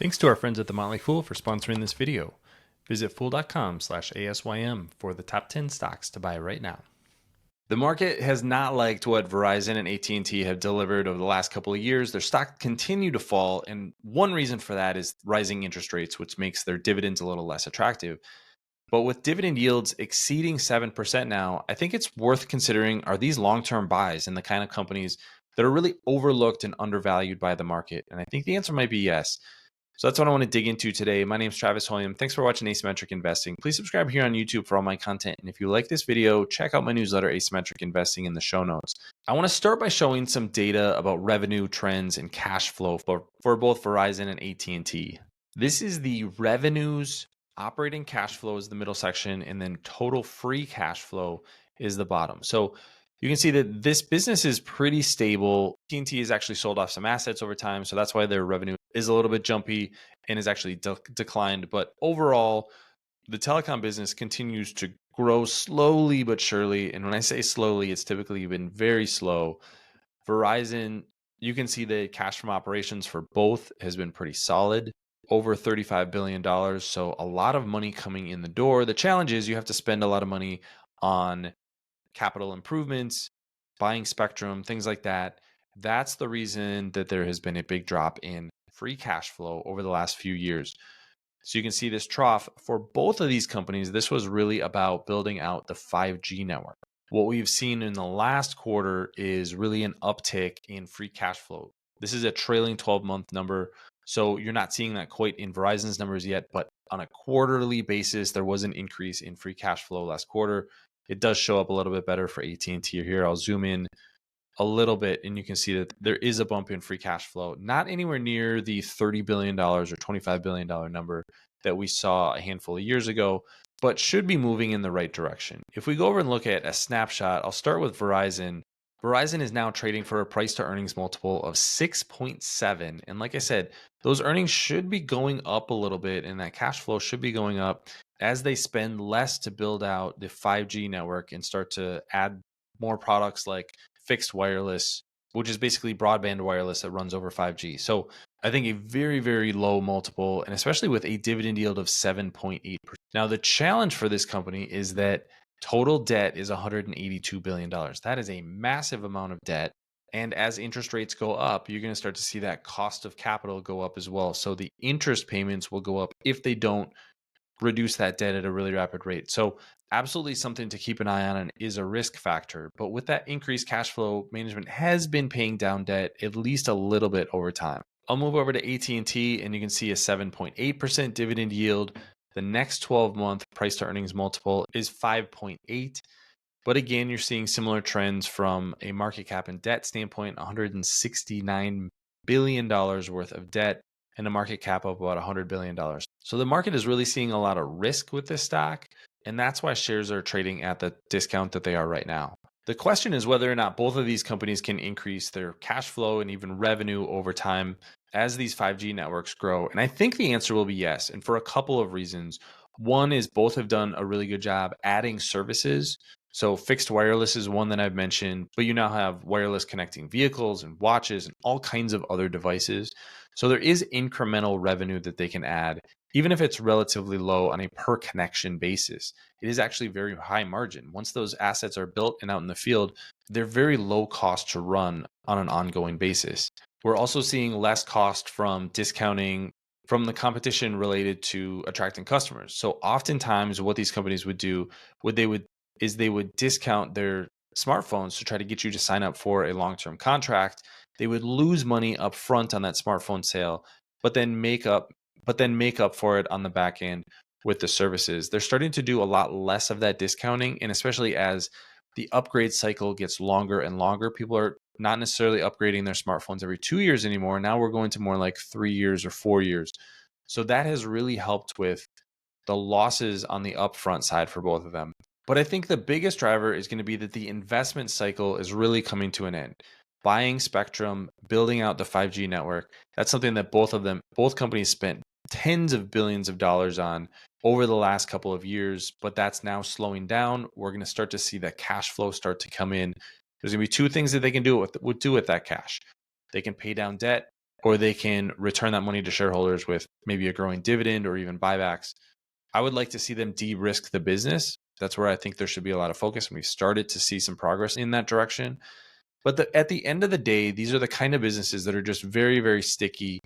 Thanks to our friends at The Motley Fool for sponsoring this video. Visit fool.com/ASYM for the top 10 stocks to buy right now. The market has not liked what Verizon and AT&T have delivered over the last couple of years. Their stock continue to fall, and one reason for that is rising interest rates, which makes their dividends a little less attractive. But with dividend yields exceeding 7% now, I think it's worth considering, are these long-term buys in the kind of companies that are really overlooked and undervalued by the market? And I think the answer might be yes. So that's what I want to dig into today. My name is Travis Hoyam. Thanks for watching Asymmetric Investing. Please subscribe here on YouTube for all my content. And if you like this video, check out my newsletter, Asymmetric Investing, in the show notes. I want to start by showing some data about revenue trends and cash flow for both Verizon and AT&T. This is the revenues, operating cash flow is the middle section, and then total free cash flow is the bottom. So you can see that this business is pretty stable. AT&T has actually sold off some assets over time, so that's why their revenue is a little bit jumpy and is actually declined. But overall, the telecom business continues to grow slowly but surely. And when I say slowly, it's typically been very slow. Verizon, you can see the cash from operations for both has been pretty solid, over $35 billion. So a lot of money coming in the door. The challenge is you have to spend a lot of money on capital improvements, buying spectrum, things like that. That's the reason that there has been a big drop in free cash flow over the last few years. So you can see this trough for both of these companies. This was really about building out the 5G network. What we've seen in the last quarter is really an uptick in free cash flow. This is a trailing 12-month number. So you're not seeing that quite in Verizon's numbers yet, but on a quarterly basis, there was an increase in free cash flow last quarter. It does show up a little bit better for AT&T here. I'll zoom in a little bit and you can see that there is a bump in free cash flow, not anywhere near the $30 billion or $25 billion number that we saw a handful of years ago, but should be moving in the right direction. If we go over and look at a snapshot, I'll start with Verizon. Verizon is now trading for a price to earnings multiple of 6.7. And like I said, those earnings should be going up a little bit and that cash flow should be going up as they spend less to build out the 5G network and start to add more products like fixed wireless, which is basically broadband wireless that runs over 5G. So I think a very, very low multiple, and especially with a dividend yield of 7.8%. Now, the challenge for this company is that total debt is $182 billion. That is a massive amount of debt. And as interest rates go up, you're going to start to see that cost of capital go up as well. So the interest payments will go up if they don't reduce that debt at a really rapid rate. So absolutely something to keep an eye on and is a risk factor. But with that increased cash flow, management has been paying down debt at least a little bit over time. I'll move over to AT&T and you can see a 7.8% dividend yield. The next 12-month price to earnings multiple is 5.8. But again, you're seeing similar trends from a market cap and debt standpoint, $169 billion worth of debt and a market cap of about $100 billion. So the market is really seeing a lot of risk with this stock, and that's why shares are trading at the discount that they are right now. The question is whether or not both of these companies can increase their cash flow and even revenue over time as these 5G networks grow. And I think the answer will be yes, and for a couple of reasons. One is both have done a really good job adding services. So fixed wireless is one that I've mentioned, but you now have wireless connecting vehicles and watches and all kinds of other devices. So there is incremental revenue that they can add, even if it's relatively low on a per connection basis. It is actually very high margin. Once those assets are built and out in the field, they're very low cost to run on an ongoing basis. We're also seeing less cost from discounting from the competition related to attracting customers. So oftentimes what these companies would do, they would discount their smartphones to try to get you to sign up for a long-term contract. They would lose money up front on that smartphone sale, but then make up for it on the back end with the services. They're starting to do a lot less of that discounting, and especially as the upgrade cycle gets longer and longer, people are not necessarily upgrading their smartphones every 2 years anymore. Now we're going to more like 3 years or 4 years. So that has really helped with the losses on the upfront side for both of them. But I think the biggest driver is going to be that the investment cycle is really coming to an end. Buying spectrum, building out the 5G network, that's something that both companies spent tens of billions of dollars on over the last couple of years, but that's now slowing down. We're going to start to see that cash flow start to come in. There's going to be two things that they can do with that cash. They can pay down debt or they can return that money to shareholders with maybe a growing dividend or even buybacks. I would like to see them de-risk the business. That's where I think there should be a lot of focus, and we've started to see some progress in that direction. But at the end of the day, these are the kind of businesses that are just very, very sticky.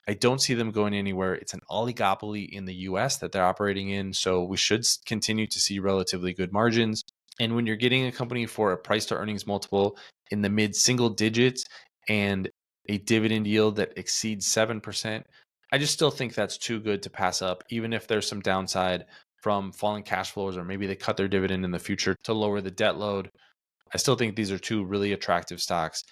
I don't see them going anywhere. It's an oligopoly in the US that they're operating in. So we should continue to see relatively good margins. And when you're getting a company for a price to earnings multiple in the mid single digits and a dividend yield that exceeds 7%, I just still think that's too good to pass up, even if there's some downside from falling cash flows, or maybe they cut their dividend in the future to lower the debt load. I still think these are two really attractive stocks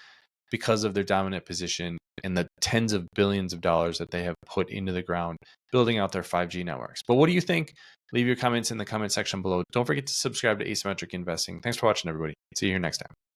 because of their dominant position and the tens of billions of dollars that they have put into the ground building out their 5G networks. But what do you think? Leave your comments in the comment section below. Don't forget to subscribe to Asymmetric Investing. Thanks for watching, everybody. See you here next time.